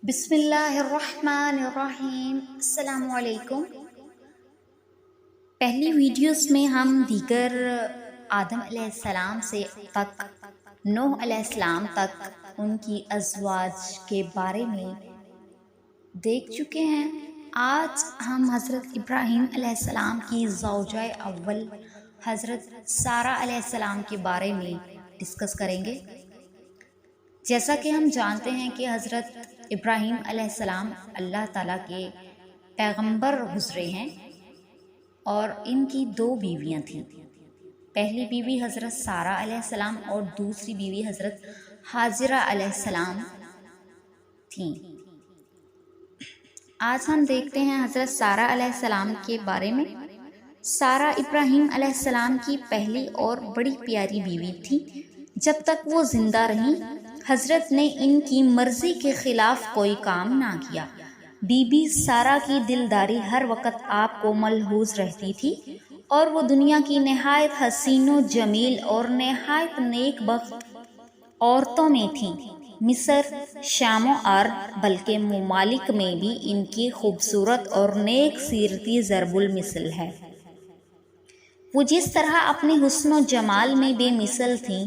بسم اللہ الرحمن الرحیم۔ السلام علیکم۔ پہلی ویڈیوز میں ہم دیگر آدم علیہ السلام سے تک نوح علیہ السلام تک ان کی ازواج کے بارے میں دیکھ چکے ہیں۔ آج ہم حضرت ابراہیم علیہ السلام کی زوجہ اول حضرت سارہ علیہ السلام کے بارے میں ڈسکس کریں گے۔ جیسا کہ ہم جانتے ہیں کہ حضرت ابراہیم علیہ السلام اللہ تعالیٰ کے پیغمبر گزرے ہیں اور ان کی 2 بیویاں تھیں۔ پہلی بیوی حضرت سارہ علیہ السلام اور دوسری بیوی حضرت حاجرہ علیہ السلام تھیں۔ آج ہم دیکھتے ہیں حضرت سارہ علیہ السلام کے بارے میں۔ سارہ ابراہیم علیہ السلام کی پہلی اور بڑی پیاری بیوی تھی۔ جب تک وہ زندہ رہیں حضرت نے ان کی مرضی کے خلاف کوئی کام نہ کیا۔ بی بی سارہ کی دلداری ہر وقت آپ کو ملحوظ رہتی تھی اور وہ دنیا کی نہایت حسین و جمیل اور نہایت نیک بخت عورتوں میں تھیں۔ مصر، شام و عرب بلکہ ممالک میں بھی ان کی خوبصورت اور نیک سیرتی ضرب المثل ہے۔ وہ جس طرح اپنے حسن و جمال میں بے مثل تھیں،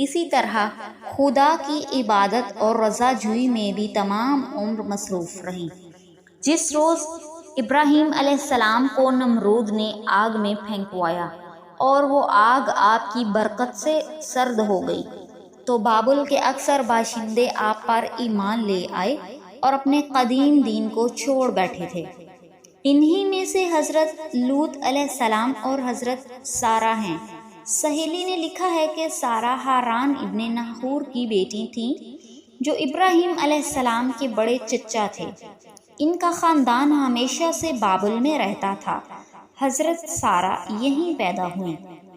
اسی طرح خدا کی عبادت اور رضا جوئی میں بھی تمام عمر مصروف رہیں۔ جس روز ابراہیم علیہ السلام کو نمرود نے آگ میں پھینکوایا اور وہ آگ آپ کی برکت سے سرد ہو گئی تو بابل کے اکثر باشندے آپ پر ایمان لے آئے اور اپنے قدیم دین کو چھوڑ بیٹھے تھے۔ انہی میں سے حضرت لوط علیہ السلام اور حضرت سارہ ہیں۔ سہیلی نے لکھا ہے کہ سارہ ہاران ابن ناحور کی بیٹی تھیں جو ابراہیم علیہ السلام کے بڑے چچا تھے۔ ان کا خاندان ہمیشہ سے بابل میں رہتا تھا۔ حضرت سارہ یہیں پیدا ہوئیں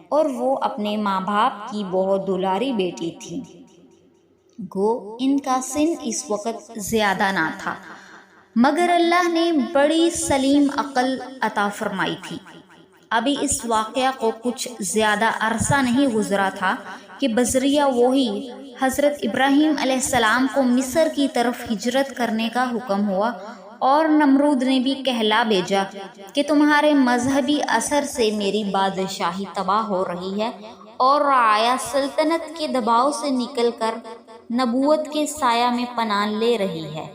اور وہ اپنے ماں باپ کی بہت دلاری بیٹی تھیں۔ گو ان کا سن اس وقت زیادہ نہ تھا مگر اللہ نے بڑی سلیم عقل عطا فرمائی تھی۔ ابھی اس واقعہ کو کچھ زیادہ عرصہ نہیں گزرا تھا کہ بذریعہ وحی حضرت ابراہیم علیہ السلام کو مصر کی طرف ہجرت کرنے کا حکم ہوا اور نمرود نے بھی کہلا بھیجا کہ تمہارے مذہبی اثر سے میری بادشاہی تباہ ہو رہی ہے اور رعایا سلطنت کے دباؤ سے نکل کر نبوت کے سایہ میں پناہ لے رہی ہے۔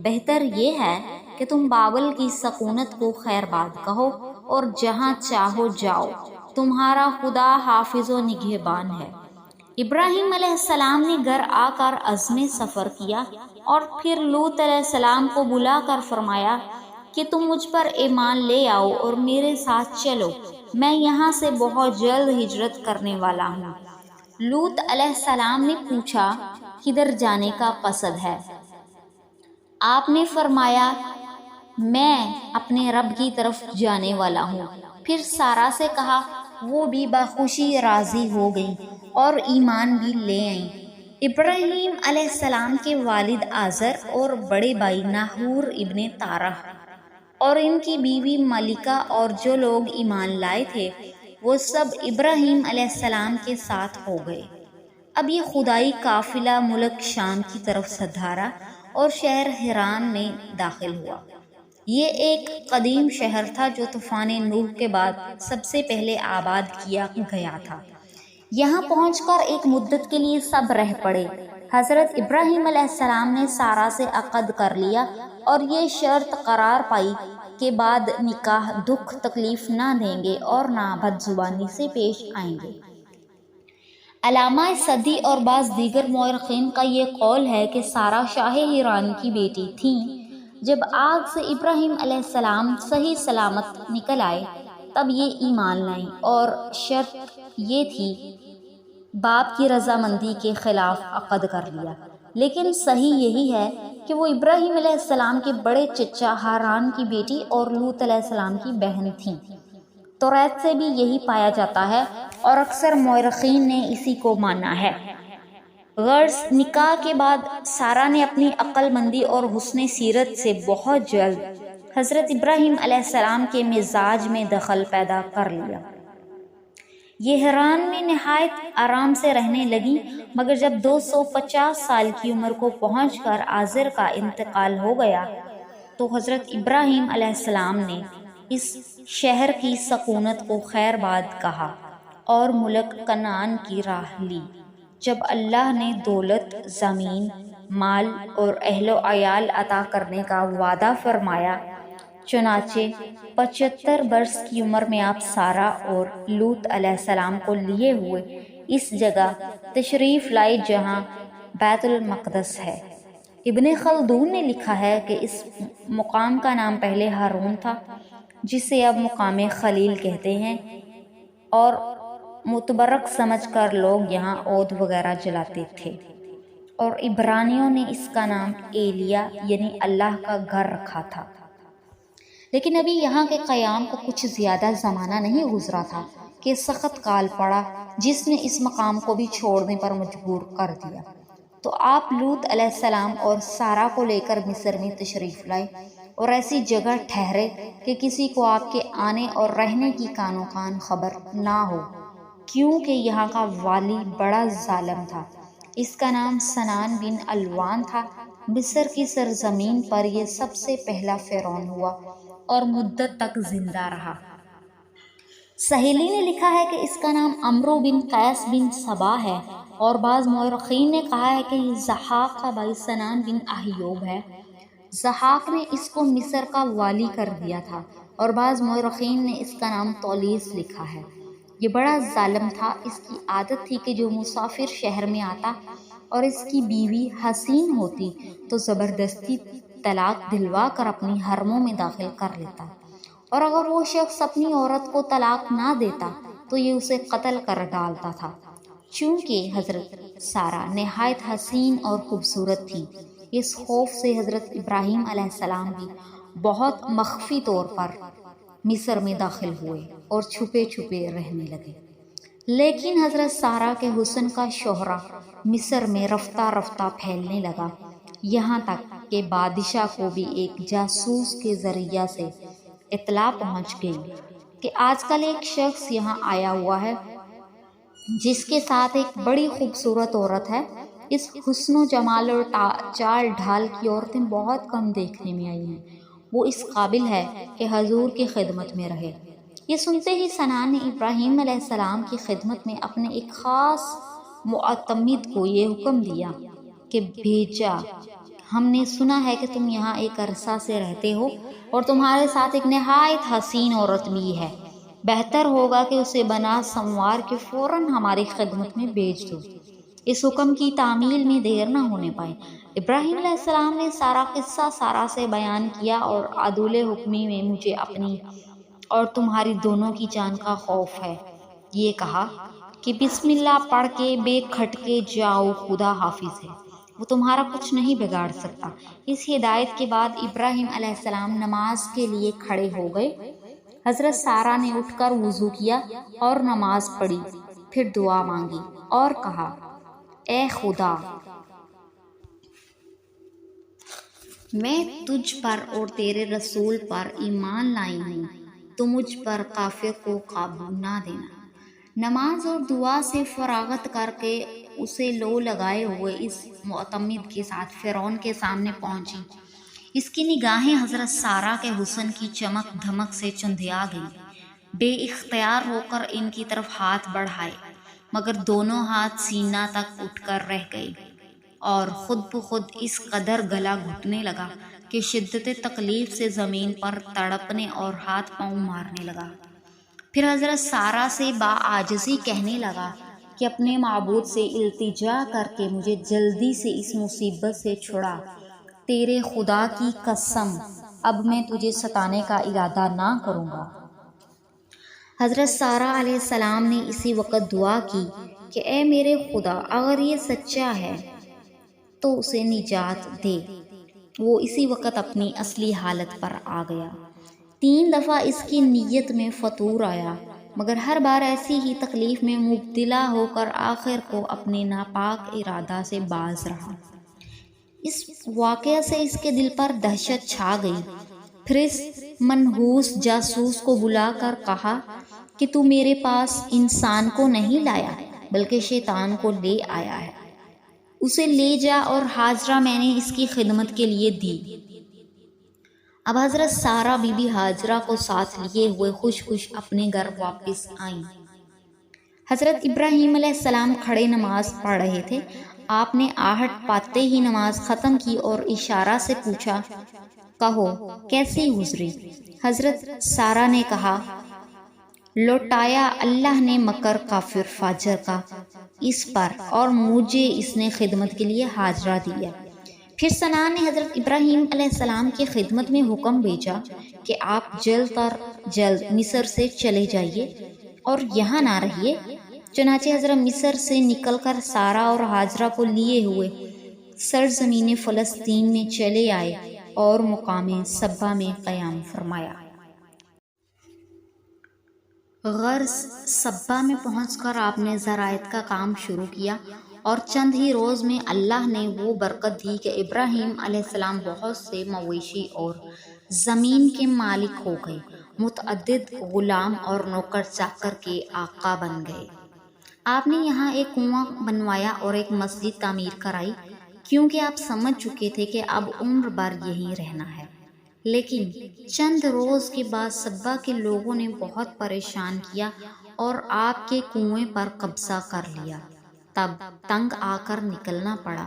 بہتر یہ ہے کہ تم بابل کی سکونت کو خیر باد کہو اور جہاں چاہو جاؤ، تمہارا خدا حافظ و نگہبان ہے۔ ابراہیم علیہ السلام نے گھر آ کر عزم سفر کیا اور پھر لوط علیہ السلام کو بلا کر فرمایا کہ تم مجھ پر ایمان لے آؤ اور میرے ساتھ چلو، میں یہاں سے بہت جلد ہجرت کرنے والا ہوں۔ لوط علیہ السلام نے پوچھا کدھر جانے کا قصد ہے؟ آپ نے فرمایا میں اپنے رب کی طرف جانے والا ہوں۔ پھر سارہ سے کہا، وہ بھی بخوشی راضی ہو گئی اور ایمان بھی لے آئیں۔ ابراہیم علیہ السلام کے والد آزر اور بڑے بھائی ناحور ابن تارہ اور ان کی بیوی ملکہ اور جو لوگ ایمان لائے تھے وہ سب ابراہیم علیہ السلام کے ساتھ ہو گئے۔ اب یہ خدائی قافلہ ملک شام کی طرف سے دھارا اور شہر حران میں داخل ہوا۔ یہ ایک قدیم شہر تھا جو طوفان نوح کے بعد سب سے پہلے آباد کیا گیا تھا۔ یہاں پہنچ کر ایک مدت کے لیے سب رہ پڑے۔ حضرت ابراہیم علیہ السلام نے سارہ سے عقد کر لیا اور یہ شرط قرار پائی کہ بعد نکاح دکھ تکلیف نہ دیں گے اور نہ بد زبانی سے پیش آئیں گے۔ علامہ صدی اور بعض دیگر مورخین کا یہ قول ہے کہ سارہ شاہ ایران کی بیٹی تھیں۔ جب آگ سے ابراہیم علیہ السلام صحیح سلامت نکل آئے تب یہ ایمان لائیں اور شرط یہ تھی باپ کی رضامندی کے خلاف عقد کر لیا۔ لیکن صحیح یہی ہے کہ وہ ابراہیم علیہ السلام کے بڑے چچا ہاران کی بیٹی اور لوط علیہ السلام کی بہن تھیں۔ توریت سے بھی یہی پایا جاتا ہے اور اکثر مورخین نے اسی کو مانا ہے۔ غرض نکاح کے بعد سارہ نے اپنی عقل مندی اور حسن سیرت سے بہت جلد حضرت ابراہیم علیہ السلام کے مزاج میں دخل پیدا کر لیا۔ یہ حران میں نہایت آرام سے رہنے لگی، مگر جب 250 سال کی عمر کو پہنچ کر آزر کا انتقال ہو گیا تو حضرت ابراہیم علیہ السلام نے اس شہر کی سکونت کو خیر باد کہا اور ملک کنعان کی راہ لی۔ جب اللہ نے دولت، زمین، مال اور اہل و عیال عطا کرنے کا وعدہ فرمایا، چنانچہ 75 برس کی عمر میں آپ سارہ اور لوط علیہ السلام کو لیے ہوئے اس جگہ تشریف لائے جہاں بیت المقدس ہے۔ ابن خلدون نے لکھا ہے کہ اس مقام کا نام پہلے ہارون تھا، جسے اب مقام خلیل کہتے ہیں، اور متبرک سمجھ کر لوگ یہاں عود وغیرہ جلاتے تھے، اور عبرانیوں نے اس کا نام ایلیا یعنی اللہ کا گھر رکھا تھا۔ لیکن ابھی یہاں کے قیام کو کچھ زیادہ زمانہ نہیں گزرا تھا کہ سخت کال پڑا جس نے اس مقام کو بھی چھوڑنے پر مجبور کر دیا۔ تو آپ لوط علیہ السلام اور سارہ کو لے کر مصر میں تشریف لائے اور ایسی جگہ ٹھہرے کہ کسی کو آپ کے آنے اور رہنے کی کانوں کان خبر نہ ہو، کیونکہ یہاں کا والی بڑا ظالم تھا۔ اس کا نام سنان بن الوان تھا۔ مصر کی سرزمین پر یہ سب سے پہلا فرعون ہوا اور مدت تک زندہ رہا۔ سہیلی نے لکھا ہے کہ اس کا نام عمرو بن قیس بن صبا ہے، اور بعض مورخین نے کہا ہے کہ یہ ضحاک کا بھائی سنان بن احیوب ہے۔ ضحاک نے اس کو مصر کا والی کر دیا تھا، اور بعض مورخین نے اس کا نام تولیس لکھا ہے۔ یہ بڑا ظالم تھا۔ اس کی عادت تھی کہ جو مسافر شہر میں آتا اور اس کی بیوی حسین ہوتی تو زبردستی طلاق دلوا کر اپنی حرموں میں داخل کر لیتا، اور اگر وہ شخص اپنی عورت کو طلاق نہ دیتا تو یہ اسے قتل کر ڈالتا تھا۔ چونکہ حضرت سارہ نہایت حسین اور خوبصورت تھی، اس خوف سے حضرت ابراہیم علیہ السلام بھی بہت مخفی طور پر مصر میں داخل ہوئے اور چھپے چھپے رہنے لگے۔ لیکن حضرت سارہ کے حسن کا شہرہ مصر میں رفتہ رفتہ پھیلنے لگا، یہاں تک کہ بادشاہ کو بھی ایک جاسوس کے ذریعہ سے اطلاع پہنچ گئی کہ آج کل ایک شخص یہاں آیا ہوا ہے جس کے ساتھ ایک بڑی خوبصورت عورت ہے۔ اس حسن و جمال اور چال ڈھال کی عورتیں بہت کم دیکھنے میں آئی ہیں، وہ اس قابل ہے کہ حضور کی خدمت میں رہے۔ یہ سنتے ہی سنان نے ابراہیم علیہ السلام کی خدمت میں اپنے ایک خاص معتمد کو یہ حکم دیا کہ بھیجا، ہم نے سنا ہے کہ تم یہاں ایک عرصہ سے رہتے ہو اور تمہارے ساتھ ایک نہایت حسین عورت بھی ہے، بہتر ہوگا کہ اسے بنا سنوار کے فوراً ہماری خدمت میں بھیج دو، اس حکم کی تعمیل میں دیر نہ ہونے پائے۔ ابراہیم علیہ السلام نے سارا قصہ سارہ سے بیان کیا اور عدول حکمی میں مجھے اپنی اور تمہاری دونوں کی جان کا خوف ہے۔ یہ کہا کہ بسم اللہ پڑھ کے بے کھٹکے جاؤ، خدا حافظ ہے، وہ تمہارا کچھ نہیں بگاڑ سکتا۔ اس ہدایت کے بعد ابراہیم علیہ السلام نماز کے لیے کھڑے ہو گئے۔ حضرت سارہ نے اٹھ کر وضو کیا اور نماز پڑھی، پھر دعا مانگی اور کہا، اے خدا، میں تجھ پر اور تیرے رسول پر ایمان لائی ہوں، تو مجھ پر کافر کو قابو نہ دینا۔ نماز اور دعا سے فراغت کر کے اسے لو لگائے ہوئے اس معتمد کے ساتھ فرعون کے سامنے پہنچی۔ اس کی نگاہیں حضرت سارہ کے حسن کی چمک دھمک سے چندھیا گئی۔ بے اختیار ہو کر ان کی طرف ہاتھ بڑھائے، مگر دونوں ہاتھ سینہ تک اٹھ کر رہ گئے اور خود بخود اس قدر گلا گھٹنے لگا کہ شدت تکلیف سے زمین پر تڑپنے اور ہاتھ پاؤں مارنے لگا۔ پھر حضرت سارہ سے باعاجزی کہنے لگا کہ اپنے معبود سے التجا کر کے مجھے جلدی سے اس مصیبت سے چھڑا، تیرے خدا کی قسم اب میں تجھے ستانے کا ارادہ نہ کروں گا۔ حضرت سارہ علیہ السلام نے اسی وقت دعا کی کہ اے میرے خدا، اگر یہ سچا ہے تو اسے نجات دے۔ وہ اسی وقت اپنی اصلی حالت پر آ گیا۔ 3 دفعہ اس کی نیت میں فطور آیا، مگر ہر بار ایسی ہی تکلیف میں مبتلا ہو کر آخر کو اپنے ناپاک ارادہ سے باز رہا۔ اس واقعہ سے اس کے دل پر دہشت چھا گئی۔ پھر اس منحوس جاسوس کو بلا کر کہا کہ تو میرے پاس انسان کو نہیں لایا بلکہ شیطان کو لے آیا ہے، اسے لے جا اور ہاجرہ میں نے اس کی خدمت کے لیے دی۔ اب حضرت سارہ بی بی ہاجرہ کو ساتھ لیے ہوئے خوش خوش اپنے گھر واپس آئیں۔ حضرت ابراہیم علیہ السلام کھڑے نماز پڑھ رہے تھے۔ آپ نے آہٹ پاتے ہی نماز ختم کی اور اشارہ سے پوچھا، کہو کیسی گزری؟ حضرت سارہ نے کہا، لوٹایا اللہ نے مکر کافر فاجر کا اس پر اور مجھے اس نے خدمت کے لیے ہاجرہ دیا۔ پھر ثنا نے حضرت ابراہیم علیہ السلام کی خدمت میں حکم بھیجا کہ آپ جلد تر جلد مصر سے چلے جائیے اور یہاں نہ رہیے۔ چنانچہ حضرت مصر سے نکل کر سارہ اور ہاجرہ کو لیے ہوئے سرزمین فلسطین میں چلے آئے اور مقام سبا میں قیام فرمایا۔ غرض سبا میں پہنچ کر آپ نے زراعت کا کام شروع کیا اور چند ہی روز میں اللہ نے وہ برکت دی کہ ابراہیم علیہ السلام بہت سے مویشی اور زمین کے مالک ہو گئے، متعدد غلام اور نوکر چاکر کے آقا بن گئے۔ آپ نے یہاں ایک کنواں بنوایا اور ایک مسجد تعمیر کرائی، کیونکہ آپ سمجھ چکے تھے کہ اب عمر بھر یہیں رہنا ہے۔ لیکن چند روز کے بعد سبا کے لوگوں نے بہت پریشان کیا اور آپ کے کنویں پر قبضہ کر لیا، تب تنگ آ کر نکلنا پڑا۔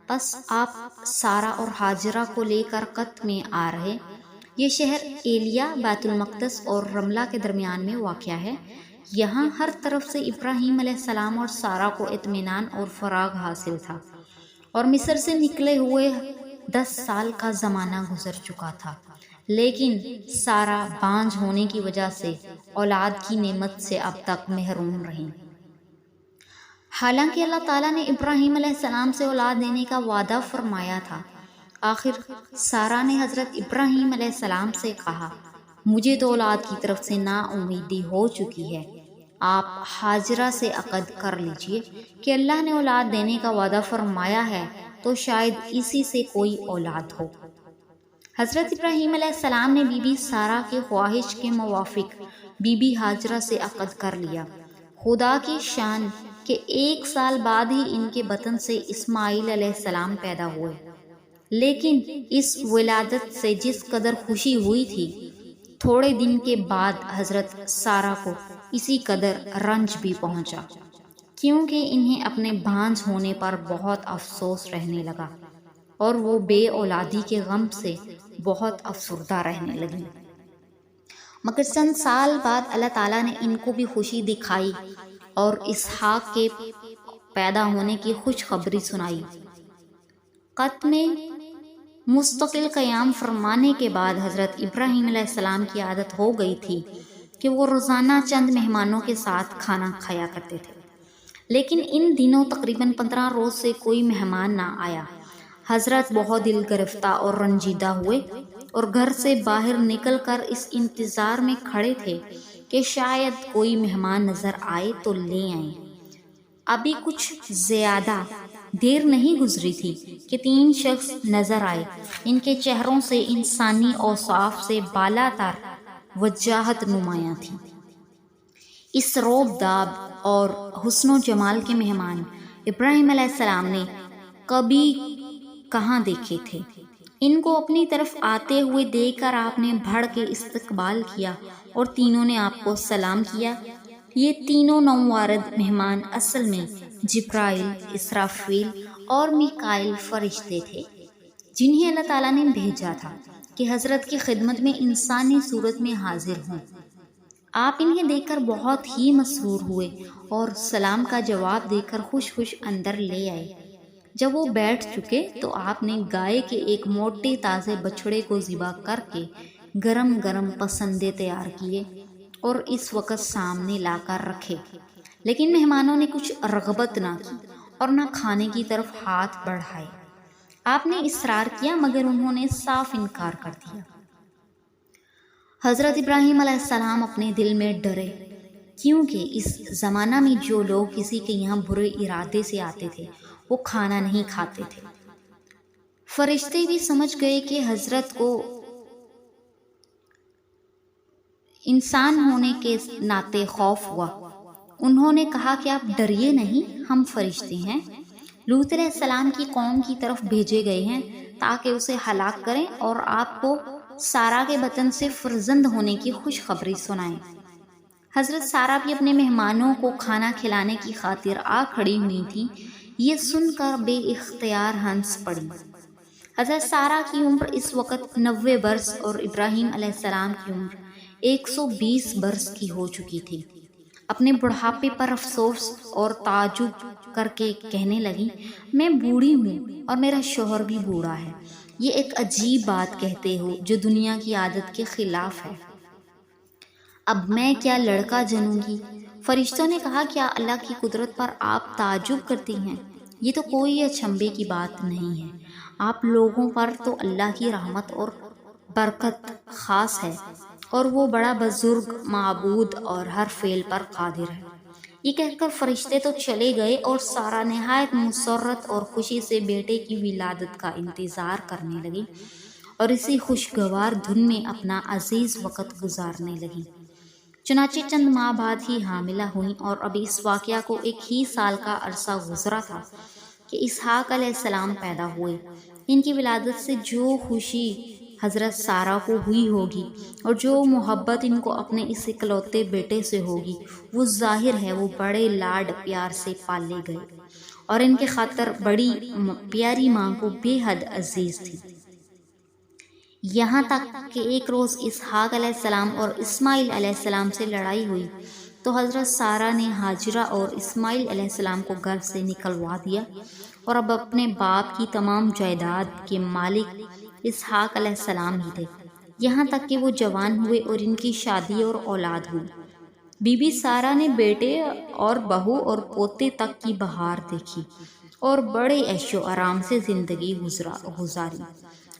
بس آپ سارہ اور ہاجرہ کو لے کر قط میں آ رہے۔ یہ شہر ایلیا، بیت المقدس اور رملہ کے درمیان میں واقع ہے۔ یہاں ہر طرف سے ابراہیم علیہ السلام اور سارہ کو اطمینان اور فراغ حاصل تھا، اور مصر سے نکلے ہوئے 10 سال کا زمانہ گزر چکا تھا، لیکن سارہ بانجھ ہونے کی وجہ سے اولاد کی نعمت سے اب تک محروم رہیں۔ حالانکہ اللہ تعالیٰ نے ابراہیم علیہ السلام سے اولاد دینے کا وعدہ فرمایا تھا۔ آخر سارہ نے حضرت ابراہیم علیہ السلام سے کہا، مجھے تو اولاد کی طرف سے نا امیدی ہو چکی ہے، آپ ہاجرہ سے عقد کر لیجئے کہ اللہ نے اولاد دینے کا وعدہ فرمایا ہے تو شاید اسی سے کوئی اولاد ہو۔ حضرت ابراہیم علیہ السلام نے بی بی سارہ کے خواہش کے موافق بی بی ہاجرہ سے عقد کر لیا۔ خدا کی شان کہ 1 سال بعد ہی ان کے بطن سے اسماعیل علیہ السلام پیدا ہوئے، لیکن اس ولادت سے جس قدر خوشی ہوئی تھی، تھوڑے دن کے بعد حضرت سارہ کو اسی قدر رنج بھی پہنچا، کیونکہ انہیں اپنے بانجھ ہونے پر بہت افسوس رہنے لگا اور وہ بے اولادی کے غم سے بہت افسردہ رہنے لگیں۔ مگر چند سال بعد اللہ تعالیٰ نے ان کو بھی خوشی دکھائی اور اسحاق کے پیدا ہونے کی خوشخبری سنائی۔ قط میں مستقل قیام فرمانے کے بعد حضرت ابراہیم علیہ السلام کی عادت ہو گئی تھی کہ وہ روزانہ چند مہمانوں کے ساتھ کھانا کھایا کرتے تھے، لیکن ان دنوں تقریباً 15 روز سے کوئی مہمان نہ آیا۔ حضرت بہت دل گرفتہ اور رنجیدہ ہوئے اور گھر سے باہر نکل کر اس انتظار میں کھڑے تھے کہ شاید کوئی مہمان نظر آئے تو لے آئیں۔ ابھی کچھ زیادہ دیر نہیں گزری تھی کہ 3 شخص نظر آئے۔ ان کے چہروں سے انسانی اوصاف سے بالا تر وجاہت نمایاں تھی۔ اس روب داب اور حسن و جمال کے مہمان ابراہیم علیہ السلام نے کبھی کہاں دیکھے تھے۔ ان کو اپنی طرف آتے ہوئے دیکھ کر آپ نے بڑھ کے استقبال کیا اور تینوں نے آپ کو سلام کیا۔ یہ تینوں نووارد مہمان اصل میں جبرائیل، اسرافیل اور میکائیل فرشتے تھے، جنہیں اللہ تعالیٰ نے بھیجا تھا کہ حضرت کی خدمت میں انسانی صورت میں حاضر ہوں۔ آپ انہیں دیکھ کر بہت ہی مسرور ہوئے اور سلام کا جواب دے کر خوش خوش اندر لے آئے۔ جب وہ بیٹھ چکے تو آپ نے گائے کے ایک موٹے تازے بچڑے کو ذبح کر کے گرم گرم پسندے تیار کیے اور اس وقت سامنے لا کر رکھے، لیکن مہمانوں نے کچھ رغبت نہ کی اور نہ کھانے کی طرف ہاتھ بڑھائے۔ آپ نے اصرار کیا مگر انہوں نے صاف انکار کر دیا۔ حضرت ابراہیم علیہ السلام اپنے دل میں ڈرے، کیونکہ اس زمانہ میں جو لوگ کسی کے یہاں برے ارادے سے آتے تھے وہ کھانا نہیں کھاتے تھے۔ فرشتے بھی سمجھ گئے کہ حضرت کو انسان ہونے کے ناطے خوف ہوا۔ انہوں نے کہا کہ آپ ڈریے نہیں، ہم فرشتے ہیں، لوط علیہ السلام کی قوم کی طرف بھیجے گئے ہیں تاکہ اسے ہلاک کریں اور آپ کو سارا کے بطن سے فرزند ہونے کی خوشخبری سنائیں۔ حضرت سارا بھی اپنے مہمانوں کو کھانا کھلانے کی خاطر آ کھڑی ہوئی تھی۔ یہ سن کر بے اختیار ہنس پڑی۔ حضرت سارا کی عمر اس وقت 90 برس اور ابراہیم علیہ السلام کی عمر 120 برس کی ہو چکی تھی۔ اپنے بڑھاپے پر افسوس اور تعجب کر کے کہنے لگی، میں بوڑھی ہوں اور میرا شوہر بھی بوڑھا ہے۔ یہ ایک عجیب بات کہتے ہو جو دنیا کی عادت کے خلاف ہے۔ اب میں کیا لڑکا جنوں گی؟ فرشتوں نے کہا، کیا اللہ کی قدرت پر آپ تعجب کرتی ہیں؟ یہ تو کوئی اچنبھے کی بات نہیں ہے۔ آپ لوگوں پر تو اللہ کی رحمت اور برکت خاص ہے اور وہ بڑا بزرگ معبود اور ہر فعل پر قادر ہے۔ یہ کہہ کر فرشتے تو چلے گئے اور سارا نہایت مسرت اور خوشی سے بیٹے کی ولادت کا انتظار کرنے لگی اور اسی خوشگوار دھن میں اپنا عزیز وقت گزارنے لگی۔ چنانچہ چند ماہ بعد ہی حاملہ ہوئیں اور ابھی اس واقعہ کو 1 سال کا عرصہ گزرا تھا کہ اسحاق علیہ السلام پیدا ہوئے۔ ان کی ولادت سے جو خوشی حضرت سارا کو ہوئی ہوگی اور جو محبت ان کو اپنے اس اکلوتے بیٹے سے ہوگی، وہ ظاہر ہے وہ بڑے لاڈ پیار سے پالے گئے اور ان کے خاطر بڑی پیاری ماں کو بے حد عزیز تھی۔ یہاں تک کہ ایک روز اسحاق علیہ السلام اور اسماعیل علیہ السلام سے لڑائی ہوئی تو حضرت سارا نے ہاجرہ اور اسماعیل علیہ السلام کو گھر سے نکلوا دیا اور اب اپنے باپ کی تمام جائیداد کے مالک اسحاق علیہ السلام ہی تھے، یہاں تک کہ وہ جوان ہوئے اور ان کی شادی اور اولاد ہوئی۔ بی بی سارا نے بیٹے اور بہو اور پوتے تک کی بہار دیکھی اور بڑے عیش و آرام سے زندگی گزاری۔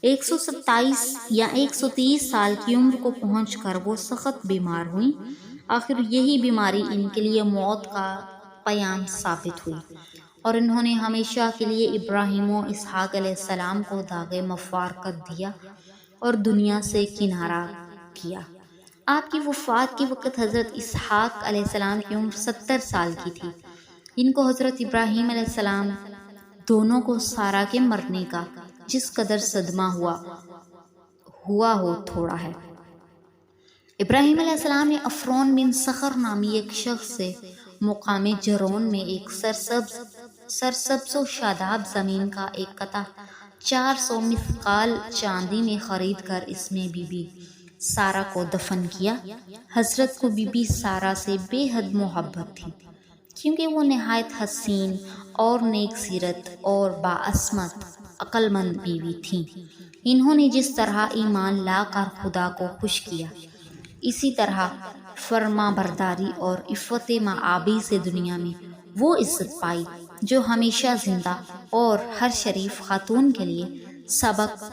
127 یا 130 سال کی عمر کو پہنچ کر وہ سخت بیمار ہوئیں۔ آخر یہی بیماری ان کے لیے موت کا پیام ثابت ہوئی اور انہوں نے ہمیشہ کے لیے ابراہیم و اسحاق علیہ السلام کو داغ مفارقت دیا اور دنیا سے کنارہ کیا۔ آپ کی وفات کے وقت حضرت اسحاق علیہ السلام کی عمر 70 سال کی تھی۔ ان کو حضرت ابراہیم علیہ السلام دونوں کو سارا کے مرنے کا جس قدر صدمہ ہوا ہو تھوڑا ہے۔ ابراہیم علیہ السلام نے عفرون بن صخر نامی ایک شخص سے مقام جرون میں ایک سرسبز و شاداب زمین کا ایک قطع 400 مثقال چاندی میں خرید کر اس میں بی بی سارا کو دفن کیا۔ حضرت کو بی بی سارا سے بے حد محبت تھی کیونکہ وہ نہایت حسین اور نیک سیرت اور باعصمت عقل مند بیوی تھیں۔ انہوں نے جس طرح ایمان لا کر خدا کو خوش کیا، اسی طرح فرما برداری اور عفت معابی سے دنیا میں وہ عزت پائی جو ہمیشہ زندہ اور ہر شریف خاتون کے لیے سبق